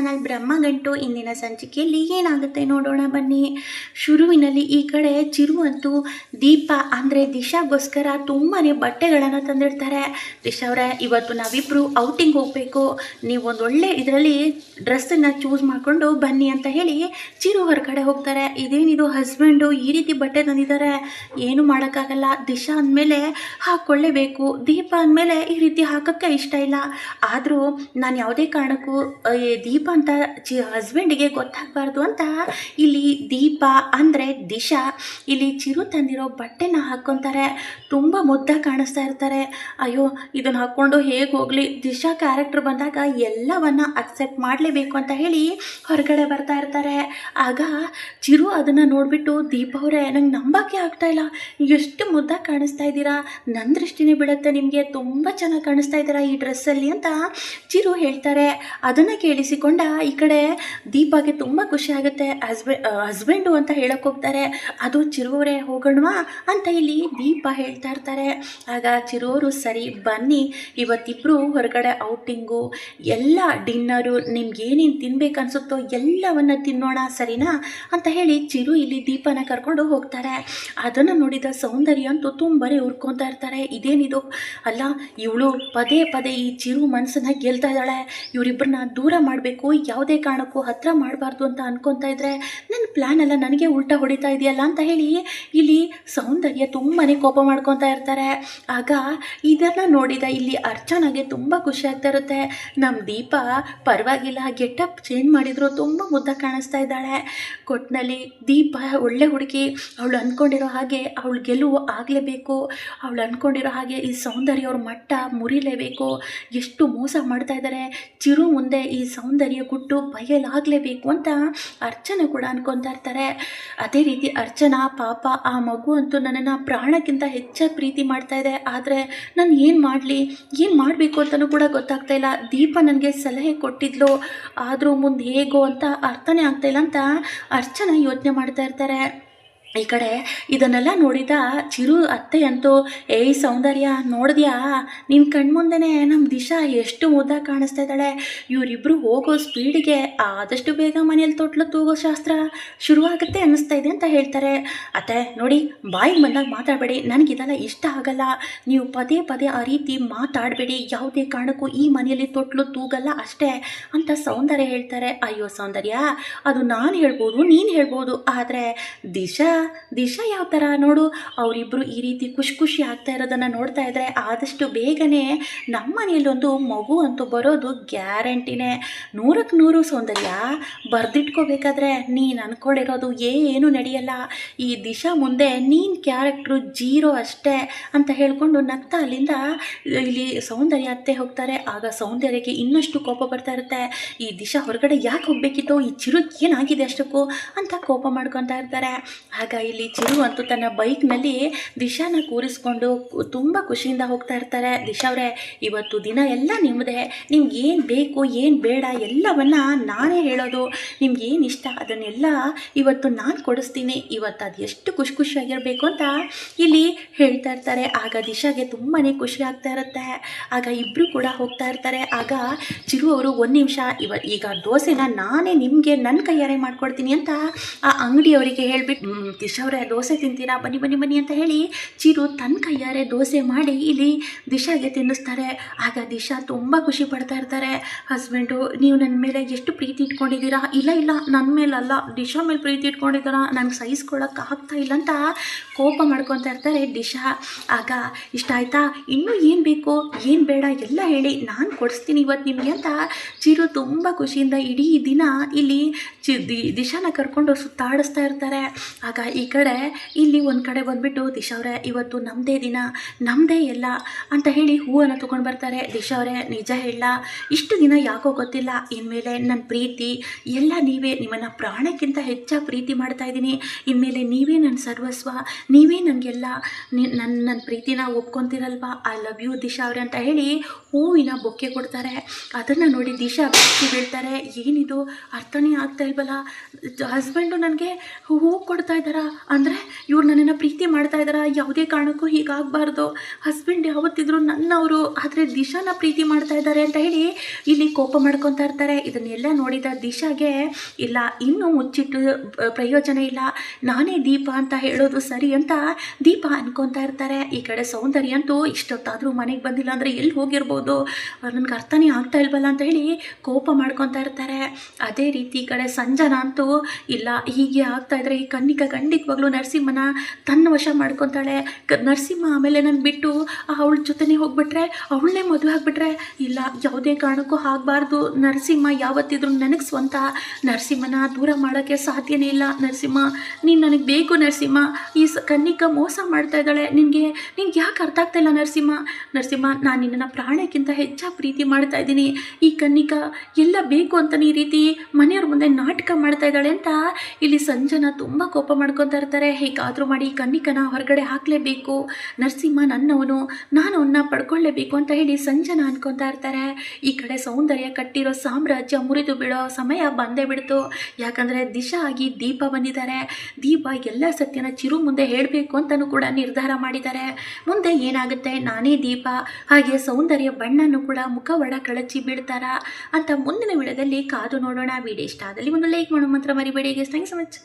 Channel Brahmagantu. ಇಂದಿನ ಸಂಚಿಕೆಯಲ್ಲಿ ಏನಾಗುತ್ತೆ ನೋಡೋಣ ಬನ್ನಿ. ಶುರುವಿನಲ್ಲಿ ಈ ಕಡೆ ಚಿರು ಅಂತೂ ದೀಪ ಅಂದರೆ ದಿಶಾಗೋಸ್ಕರ ತುಂಬಾ ಬಟ್ಟೆಗಳನ್ನು ತಂದಿರ್ತಾರೆ. ದಿಶಾ ಅವರೇ, ಇವತ್ತು ನಾವಿಬ್ಬರು ಔಟಿಂಗ್ ಹೋಗಬೇಕು, ನೀವು ಒಂದು ಒಳ್ಳೆ ಇದರಲ್ಲಿ ಡ್ರೆಸ್ಸನ್ನು ಚೂಸ್ ಮಾಡಿಕೊಂಡು ಬನ್ನಿ ಅಂತ ಹೇಳಿ ಚಿರು ಹೊರಗಡೆ ಹೋಗ್ತಾರೆ. ಇದೇನಿದು ಹಸ್ಬೆಂಡು ಈ ರೀತಿ ಬಟ್ಟೆ ತಂದಿದ್ದಾರೆ, ಏನು ಮಾಡೋಕ್ಕಾಗಲ್ಲ. ದಿಶಾ ಅಂದಮೇಲೆ ಹಾಕ್ಕೊಳ್ಳೇಬೇಕು, ದೀಪ ಅಂದಮೇಲೆ ಈ ರೀತಿ ಹಾಕೋಕ್ಕೆ ಇಷ್ಟ ಇಲ್ಲ. ಆದರೂ ನಾನು ಯಾವುದೇ ಕಾರಣಕ್ಕೂ ದೀಪ ಅಂತ ಹಸ್ಬೆಂಡಿಗೆ ಗೊತ್ತಾಗಬಾರ್ದು ಅಂತ ಇಲ್ಲಿ ದೀಪ ಅಂದರೆ ದಿಶಾ ಇಲ್ಲಿ ಚಿರು ತಂದಿರೋ ಬಟ್ಟೆನ ಹಾಕ್ಕೊತಾರೆ. ತುಂಬ ಮುದ್ದಾಗಿ ಕಾಣಿಸ್ತಾ ಇರ್ತಾರೆ. ಅಯ್ಯೋ, ಇದನ್ನು ಹಾಕ್ಕೊಂಡು ಹೇಗೆ ಹೋಗಲಿ, ದಿಶಾ ಕ್ಯಾರೆಕ್ಟರ್ ಬಂದಾಗ ಎಲ್ಲವನ್ನ ಅಕ್ಸೆಪ್ಟ್ ಮಾಡಲೇಬೇಕು ಅಂತ ಹೇಳಿ ಹೊರಗಡೆ ಬರ್ತಾ ಇರ್ತಾರೆ. ಆಗ ಚಿರು ಅದನ್ನು ನೋಡಿಬಿಟ್ಟು, ದೀಪ ಅವರೇ, ನಂಗೆ ನಂಬಕ್ಕೆ ಆಗ್ತಾಯಿಲ್ಲ, ಎಷ್ಟು ಮುದ್ದಾಗಿ ಕಾಣಿಸ್ತಾ ಇದ್ದೀರಾ, ನನ್ನ ದೃಷ್ಟಿನೇ ಬಿಡುತ್ತೆ ನಿಮಗೆ, ತುಂಬ ಚೆನ್ನಾಗಿ ಕಾಣಿಸ್ತಾ ಇದ್ದೀರಾ ಈ ಡ್ರೆಸ್ಸಲ್ಲಿ ಅಂತ ಚಿರು ಹೇಳ್ತಾರೆ. ಅದನ್ನು ಕೇಳಿಸಿಕೊಂಡ ಈ ಕಡೆ ದೀಪಾಗೆ ತುಂಬ ಖುಷಿ ಆಗುತ್ತೆ. ಹಸ್ಬೆಂಡು ಅಂತ ಹೇಳಕ್ಕೆ ಹೋಗ್ತಾರೆ. ಅದು ಚಿರುವರೇ ಹೋಗೋಣವಾ ಅಂತ ಇಲ್ಲಿ ದೀಪ ಹೇಳ್ತಾ ಇರ್ತಾರೆ. ಆಗ ಚಿರುವರು, ಸರಿ ಬನ್ನಿ, ಇವತ್ತಿಬ್ಬರು ಹೊರಗಡೆ ಔಟಿಂಗು, ಎಲ್ಲ ಡಿನ್ನರು, ನಿಮ್ಗೆ ಏನೇನು ತಿನ್ಬೇಕು ಅನಿಸುತ್ತೋ ಎಲ್ಲವನ್ನು ತಿನ್ನೋಣ ಸರಿನಾ ಅಂತ ಹೇಳಿ ಚಿರು ಇಲ್ಲಿ ದೀಪನ ಕರ್ಕೊಂಡು ಹೋಗ್ತಾರೆ. ಅದನ್ನು ನೋಡಿದ ಸೌಂದರ್ಯ ಅಂತೂ ತುಂಬಾ ಹುರ್ಕೊತಾ ಇರ್ತಾರೆ. ಇದೇನಿದು, ಅಲ್ಲ ಇವಳು ಪದೇ ಪದೇ ಈ ಚಿರು ಮನಸ್ಸನ್ನ ಗೆಲ್ತಾ ಇದ್ದಾಳೆ, ಇವರಿಬ್ಬರನ್ನ ದೂರ ಮಾಡಬೇಕು, ಯಾವುದೇ ಕಾರಣಕ್ಕೂ ಹತ್ತಿರ ಮಾಡಬಾರ್ದು ಅಂತ ಅನ್ಕೊತಾ ಇದ್ರೆ ನನ್ನ ಪ್ಲ್ಯಾನ್ ಎಲ್ಲ ನನಗೆ ಉಲ್ಟಾ ಹೊಡಿತಾ ಇದೆಯಲ್ಲ ಅಂತ ಹೇಳಿ ಇಲ್ಲಿ ಸೌಂದರ್ಯ ತುಂಬಾ ಕೋಪ ಮಾಡ್ಕೊತಾ ಇರ್ತಾರೆ. ಆಗ ಇದನ್ನು ನೋಡಿದ ಇಲ್ಲಿ ಅರ್ಚನಾಗೆ ತುಂಬ ಖುಷಿ ಆಗ್ತಾ ಇರುತ್ತೆ. ನಮ್ಮ ದೀಪ ಪರವಾಗಿಲ್ಲ, ಗೆಟಪ್ ಚೇಂಜ್ ಮಾಡಿದ್ರು ತುಂಬ ಮುದ್ದಾಗಿ ಕಾಣಿಸ್ತಾ ಇದ್ದಾಳೆ. ಕೊಟ್ಟಿನಲ್ಲಿ ದೀಪ ಒಳ್ಳೆ ಹುಡುಗಿ, ಅವಳು ಅಂದ್ಕೊಂಡಿರೋ ಹಾಗೆ ಅವಳು ಗೆಲುವು ಆಗಲೇಬೇಕು, ಅವಳು ಅಂದ್ಕೊಂಡಿರೋ ಹಾಗೆ ಈ ಸೌಂದರ್ಯ ಅವ್ರ ಮಟ್ಟ ಮುರಿಲೇಬೇಕು. ಎಷ್ಟು ಮೋಸ ಮಾಡ್ತಾ ಇದ್ದಾರೆ, ಚಿರು ಮುಂದೆ ಈ ಸೌಂದರ್ಯ ಗುಟ್ಟು ಬಯಲಾಗಲೇಬೇಕು ಅಂತ ಅರ್ಚನಾ ಕೂಡ ಅನ್ಕೊತಾ ಇರ್ತಾರೆ. ಅದೇ ರೀತಿ ಅರ್ಚನಾ ಪಾಪ, ಆ ಮಗು ಅಂತೂ ನನ್ನನ್ನು ಪ್ರಾಣಕ್ಕಿಂತ ಹೆಚ್ಚಾಗಿ ಪ್ರೀತಿ ಮಾಡ್ತಾ ಇದೆ, ಆದರೆ ನಾನು ಏನು ಮಾಡಲಿ, ಏನು ಮಾಡಬೇಕು ಅಂತಲೂ ಕೂಡ ಗೊತ್ತಾಗ್ತಾ ಇಲ್ಲ. ದೀಪ ನನಗೆ ಸಲಹೆ ಕೊಟ್ಟಿದ್ಲು, ಆದರೂ ಮುಂದೆ ಹೇಗೋ ಅಂತ ಅರ್ಥನೇ ಆಗ್ತಾಯಿಲ್ಲ ಅಂತ ಅರ್ಚನಾ ಯೋಚನೆ ಮಾಡ್ತಾ ಇರ್ತಾರೆ. ಈ ಕಡೆ ಇದನ್ನೆಲ್ಲ ನೋಡಿದ ಚಿರು ಅತ್ತೆ ಅಂತೂ, ಏಯ್ ಸೌಂದರ್ಯ, ನೋಡಿದ್ಯಾ ನಿನ್ನ ಕಣ್ಮುಂದೆನೇ ನಮ್ಮ ದಿಶಾ ಎಷ್ಟು ಮುದ್ದಾಗಿ ಕಾಣಿಸ್ತಾ ಇದ್ದಾಳೆ, ಇವರಿಬ್ಬರು ಹೋಗೋ ಸ್ಪೀಡಿಗೆ ಆದಷ್ಟು ಬೇಗ ಮನೆಯಲ್ಲಿ ತೊಟ್ಲು ತೂಗೋ ಶಾಸ್ತ್ರ ಶುರುವಾಗುತ್ತೆ ಅನ್ನಿಸ್ತಾ ಇದೆ ಅಂತ ಹೇಳ್ತಾರೆ. ಅತ್ತೆ ನೋಡಿ, ಬಾಯಿಗೆ ಬಂದಾಗ ಮಾತಾಡಬೇಡಿ, ನನಗಿದೆಲ್ಲ ಇಷ್ಟ ಆಗಲ್ಲ, ನೀವು ಪದೇ ಪದೇ ಆ ರೀತಿ ಮಾತಾಡಬೇಡಿ, ಯಾವುದೇ ಕಾರಣಕ್ಕೂ ಈ ಮನೆಯಲ್ಲಿ ತೊಟ್ಲು ತೂಗಲ್ಲ ಅಷ್ಟೇ ಅಂತ ಸೌಂದರ್ಯ ಹೇಳ್ತಾರೆ. ಅಯ್ಯೋ ಸೌಂದರ್ಯ, ಅದು ನಾನು ಹೇಳ್ಬೋದು, ನೀನು ಹೇಳ್ಬೋದು, ಆದರೆ ದಿಶಾ ಯಾವ ಥರ ನೋಡು, ಅವರಿಬ್ಬರು ಈ ರೀತಿ ಖುಷಿ ಆಗ್ತಾ ಇರೋದನ್ನು ನೋಡ್ತಾ ಇದ್ದರೆ ಆದಷ್ಟು ಬೇಗನೆ ನಮ್ಮ ಮನೆಯಲ್ಲೊಂದು ಮಗು ಅಂತೂ ಬರೋದು ಗ್ಯಾರಂಟಿನೇ. 100ಕ್ಕೆ 100 ಸೌಂದರ್ಯ, ಬರೆದಿಟ್ಕೋಬೇಕಾದ್ರೆ ನೀನು ಅಂದ್ಕೊಂಡಿರೋದು ಏನು ನಡೆಯಲ್ಲ, ಈ ದಿಶಾ ಮುಂದೆ ನೀನು ಕ್ಯಾರೆಕ್ಟ್ರು 0 ಅಷ್ಟೇ ಅಂತ ಹೇಳ್ಕೊಂಡು ನಗ್ತಾ ಅಲ್ಲಿಂದ ಇಲ್ಲಿ ಸೌಂದರ್ಯ ಅತ್ತೆ ಹೋಗ್ತಾರೆ. ಆಗ ಸೌಂದರ್ಯಕ್ಕೆ ಇನ್ನಷ್ಟು ಕೋಪ ಬರ್ತಾ ಇರುತ್ತೆ. ಈ ದಿಶಾ ಹೊರಗಡೆ ಯಾಕೆ ಹೋಗಬೇಕಿತ್ತು, ಈ ಚಿರು ಏನಾಗಿದೆ ಅಷ್ಟಕ್ಕೂ ಅಂತ ಕೋಪ ಮಾಡ್ಕೊತಾ ಇರ್ತಾರೆ. ಆಗ ಇಲ್ಲಿ ಚಿರು ಅಂತೂ ತನ್ನ ಬೈಕ್ನಲ್ಲಿ ದಿಶಾನ ಕೂರಿಸ್ಕೊಂಡು ತುಂಬ ಖುಷಿಯಿಂದ ಹೋಗ್ತಾ ಇರ್ತಾರೆ. ದಿಶಾ ಅವರೇ, ಇವತ್ತು ದಿನ ಎಲ್ಲ ನಿಮ್ಮದೇ, ನಿಮ್ಗೆ ಏನು ಬೇಕು ಏನು ಬೇಡ ಎಲ್ಲವನ್ನ ನಾನೇ ಹೇಳೋದು, ನಿಮ್ಗೆ ಏನು ಇಷ್ಟ ಅದನ್ನೆಲ್ಲ ಇವತ್ತು ನಾನು ಕೊಡಿಸ್ತೀನಿ, ಇವತ್ತು ಅದು ಎಷ್ಟು ಖುಷಿಯಾಗಿರಬೇಕು ಅಂತ ಇಲ್ಲಿ ಹೇಳ್ತಾ ಇರ್ತಾರೆ. ಆಗ ದಿಶಾಗೆ ತುಂಬಾ ಖುಷಿ ಆಗ್ತಾ ಇರುತ್ತೆ. ಆಗ ಇಬ್ಬರು ಕೂಡ ಹೋಗ್ತಾ ಇರ್ತಾರೆ. ಆಗ ಚಿರು ಅವರು, ಒಂದು ನಿಮಿಷ, ಈಗ ದೋಸೆನ ನಾನೇ ನಿಮಗೆ ನನ್ನ ಕೈಯಾರೆ ಮಾಡ್ಕೊಡ್ತೀನಿ ಅಂತ ಆ ಅಂಗಡಿಯವರಿಗೆ ಹೇಳಿಬಿಟ್ಟು, ದಿಶಾ ಅವರೇ ದೋಸೆ ತಿಂತೀರಾ, ಬನ್ನಿ ಬನ್ನಿ ಬನ್ನಿ ಅಂತ ಹೇಳಿ ಚಿರು ತನ್ನ ಕೈಯಾರೆ ದೋಸೆ ಮಾಡಿ ಇಲ್ಲಿ ದಿಶಾಗೆ ತಿನ್ನಿಸ್ತಾರೆ. ಆಗ ದಿಶಾ ತುಂಬ ಖುಷಿ ಪಡ್ತಾ ಇರ್ತಾರೆ. ಹಸ್ಬೆಂಡು, ನೀವು ನನ್ನ ಮೇಲೆ ಎಷ್ಟು ಪ್ರೀತಿ ಇಟ್ಕೊಂಡಿದ್ದೀರಾ, ಇಲ್ಲ ನನ್ನ ಮೇಲಲ್ಲ ದಿಶಾ ಮೇಲೆ ಪ್ರೀತಿ ಇಟ್ಕೊಂಡಿದ್ದೀರಾ, ನನಗೆ ಸಹಿಸ್ಕೊಳ್ಳೋಕೆ ಆಗ್ತಾ ಇಲ್ಲ ಅಂತ ಕೋಪ ಮಾಡ್ಕೊತಾ ಇರ್ತಾರೆ ದಿಶಾ. ಆಗ ಇಷ್ಟ ಆಯಿತಾ, ಇನ್ನೂ ಏನು ಬೇಕು ಏನು ಬೇಡ ಎಲ್ಲ ಹೇಳಿ, ನಾನು ಕೊಡಿಸ್ತೀನಿ ಇವತ್ತು ನಿಮಗೆ ಅಂತ ಚಿರು ತುಂಬ ಖುಷಿಯಿಂದ ಇಡೀ ದಿನ ಇಲ್ಲಿ ದಿಶಾನ ಕರ್ಕೊಂಡು ಸುತ್ತಾಡಿಸ್ತಾ ಇರ್ತಾರೆ. ಆಗ ಈ ಕಡೆ ಇಲ್ಲಿ ಒಂದು ಕಡೆ ಬಂದುಬಿಟ್ಟು, ದಿಶಾ ಅವರೇ ಇವತ್ತು ನಮ್ಮದೇ ದಿನ, ನಮ್ಮದೇ ಎಲ್ಲ ಅಂತ ಹೇಳಿ ಹೂವನ್ನು ತೊಗೊಂಡು ಬರ್ತಾರೆ. ದಿಶಾ ಅವರೇ, ನಿಜ ಹೇಳ, ಇಷ್ಟು ದಿನ ಯಾಕೋ ಗೊತ್ತಿಲ್ಲ, ಇನ್ಮೇಲೆ ನನ್ನ ಪ್ರೀತಿ ಎಲ್ಲ ನೀವೇ, ನಿಮ್ಮನ್ನು ಪ್ರಾಣಕ್ಕಿಂತ ಹೆಚ್ಚಾಗಿ ಪ್ರೀತಿ ಮಾಡ್ತಾ ಇದ್ದೀನಿ, ಇನ್ಮೇಲೆ ನೀವೇ ನನ್ನ ಸರ್ವಸ್ವ, ನೀವೇ ನನಗೆಲ್ಲ, ನನ್ನ ಪ್ರೀತಿನ ಒಪ್ಕೊತೀರಲ್ವಾ, ಐ ಲವ್ ಯು ದಿಶಾ ಅವರೇ ಅಂತ ಹೇಳಿ ಹೂವಿನ ಬೊಕ್ಕೆ ಕೊಡ್ತಾರೆ. ಅದನ್ನು ನೋಡಿ ದಿಶಾ ಬೆಚ್ಚಿ ಬೀಳ್ತಾರೆ. ಏನಿದು, ಅರ್ಥನೇ ಆಗ್ತಾ ಇಲ್ವಲ್ಲ, ಹಸ್ಬೆಂಡು ನನಗೆ ಹೂವು ಕೊಡ್ತಾ ಇದ್ದಾರಾ, ಅಂದರೆ ಇವ್ರು ನನ್ನನ್ನು ಪ್ರೀತಿ ಮಾಡ್ತಾ ಇದ್ದಾರಾ? ಯಾವುದೇ ಕಾರಣಕ್ಕೂ ಹೀಗಾಗಬಾರ್ದು. ಹಸ್ಬೆಂಡ್ ಯಾವತ್ತಿದ್ರು ನನ್ನವರು, ಆದರೆ ದಿಶಾನ ಪ್ರೀತಿ ಮಾಡ್ತಾ ಇದ್ದಾರೆ ಅಂತ ಹೇಳಿ ಇಲ್ಲಿ ಕೋಪ ಮಾಡ್ಕೊತಾ ಇರ್ತಾರೆ. ಇದನ್ನೆಲ್ಲ ನೋಡಿದ ದಿಶಾಗೆ ಇಲ್ಲ, ಇನ್ನೂ ಮುಚ್ಚಿಟ್ಟು ಪ್ರಯೋಜನ ಇಲ್ಲ, ನಾನೇ ದೀಪ ಅಂತ ಹೇಳೋದು ಸರಿ ಅಂತ ದೀಪ ಅನ್ಕೊತಾ ಇರ್ತಾರೆ. ಈ ಕಡೆ ಸೌಂದರ್ಯ ಅಂತೂ ಇಷ್ಟೊತ್ತಾದರೂ ಮನೆಗೆ ಬಂದಿಲ್ಲ ಅಂದರೆ ಎಲ್ಲಿ ಹೋಗಿರ್ಬೋದು, ನನಗೆ ಅರ್ಥನೇ ಆಗ್ತಾ ಇಲ್ವಲ್ಲ ಅಂತ ಹೇಳಿ ಕೋಪ ಮಾಡ್ಕೊತಾ ಇರ್ತಾರೆ. ಅದೇ ರೀತಿ ಈ ಕಡೆ ಸಂಜನಾ ಅಂತೂ ಇಲ್ಲ, ಹೀಗೆ ಆಗ್ತಾ ಇದ್ರೆ ಈ ಕನ್ನಿಕಾ ಖಂಡಿತವಾಗ್ಲೂ ನರಸಿಂಹನ ತನ್ನ ವಶ ಮಾಡ್ಕೊತಾಳೆ. ನರಸಿಂಹ ಆಮೇಲೆ ನನ್ನ ಬಿಟ್ಟು ಅವಳ ಜೊತೆನೇ ಹೋಗ್ಬಿಟ್ರೆ, ಅವಳನ್ನೇ ಮದುವೆ ಆಗಿಬಿಟ್ರೆ, ಇಲ್ಲ ಯಾವುದೇ ಕಾರಣಕ್ಕೂ ಆಗಬಾರ್ದು. ನರಸಿಂಹ ಯಾವತ್ತಿದ್ರು ನನಗೆ ಸ್ವಂತ. ನರಸಿಂಹನ ದೂರ ಮಾಡೋಕ್ಕೆ ಸಾಧ್ಯನೇ ಇಲ್ಲ. ನರಸಿಂಹ ನೀನು ನನಗೆ ಬೇಕು. ನರಸಿಂಹ ಈ ಕನ್ನಿಕಾ ಮೋಸ ಮಾಡ್ತಾ ಇದ್ದಾಳೆ, ನಿನಗೆ ಯಾಕೆ ಅರ್ಥ ಆಗ್ತಾ ಇಲ್ಲ ನರಸಿಂಹ, ನಾನು ನಿನ್ನನ್ನು ಪ್ರಾಣಕ್ಕಿಂತ ಹೆಚ್ಚಾಗಿ ಪ್ರೀತಿ ಮಾಡ್ತಾ ಇದ್ದೀನಿ. ಈ ಕನ್ನಿಕಾ ಎಲ್ಲ ಬೇಕು ಅಂತಲೇ ಈ ರೀತಿ ಮನೆಯವ್ರ ಮುಂದೆ ನಾಟಕ ಮಾಡ್ತಾ ಇದ್ದಾಳೆ ಅಂತ ಇಲ್ಲಿ ಸಂಜನಾ ತುಂಬ ಕೋಪ ಮಾಡ್ಕೊತಾ ಇರ್ತಾರೆ. ಹೇಗಾದರೂ ಮಾಡಿ ಕನ್ನಿಕನ ಹೊರಗಡೆ ಹಾಕಲೇಬೇಕು, ನರಸಿಂಹ ನನ್ನವನು, ನಾನು ಅವನ್ನ ಪಡ್ಕೊಳ್ಳೇಬೇಕು ಅಂತ ಹೇಳಿ ಸಂಜನಾ ಅನ್ಕೊತಾ ಇರ್ತಾರೆ. ಈ ಕಡೆ ಸೌಂದರ್ಯ ಕಟ್ಟಿರೋ ಸಾಮ್ರಾಜ್ಯ ಮುರಿದು ಬಿಡೋ ಸಮಯ ಬಂದೇ ಬಿಡ್ತು. ಯಾಕಂದರೆ ದಿಶಾ ಆಗಿ ದೀಪ ಬಂದಿದ್ದಾರೆ. ದೀಪ ಎಲ್ಲ ಸತ್ಯನ ಚಿರು ಮುಂದೆ ಹೇಳಬೇಕು ಅಂತಲೂ ಕೂಡ ನಿರ್ಧಾರ ಮಾಡಿದ್ದಾರೆ. ಮುಂದೆ ಏನಾಗುತ್ತೆ, ನಾನೇ ದೀಪ ಹಾಗೆ ಸೌಂದರ್ಯ ಬಣ್ಣನೂ ಕೂಡ ಮುಖವಾಡ ಕಳಚಿ ಬಿಡ್ತಾರ ಅಂತ ಮುಂದಿನ ವಿಡಿಯೋದಲ್ಲಿ ಕಾದು ನೋಡೋಣ. ವಿಡಿಯೋ ಇಷ್ಟ ಆದಲ್ಲಿ ಒಂದು ಲೈಕ್ ಮಾಡೋ ಮಾತ್ರ ಮರಿಬೇಡಿ. Thanks so much.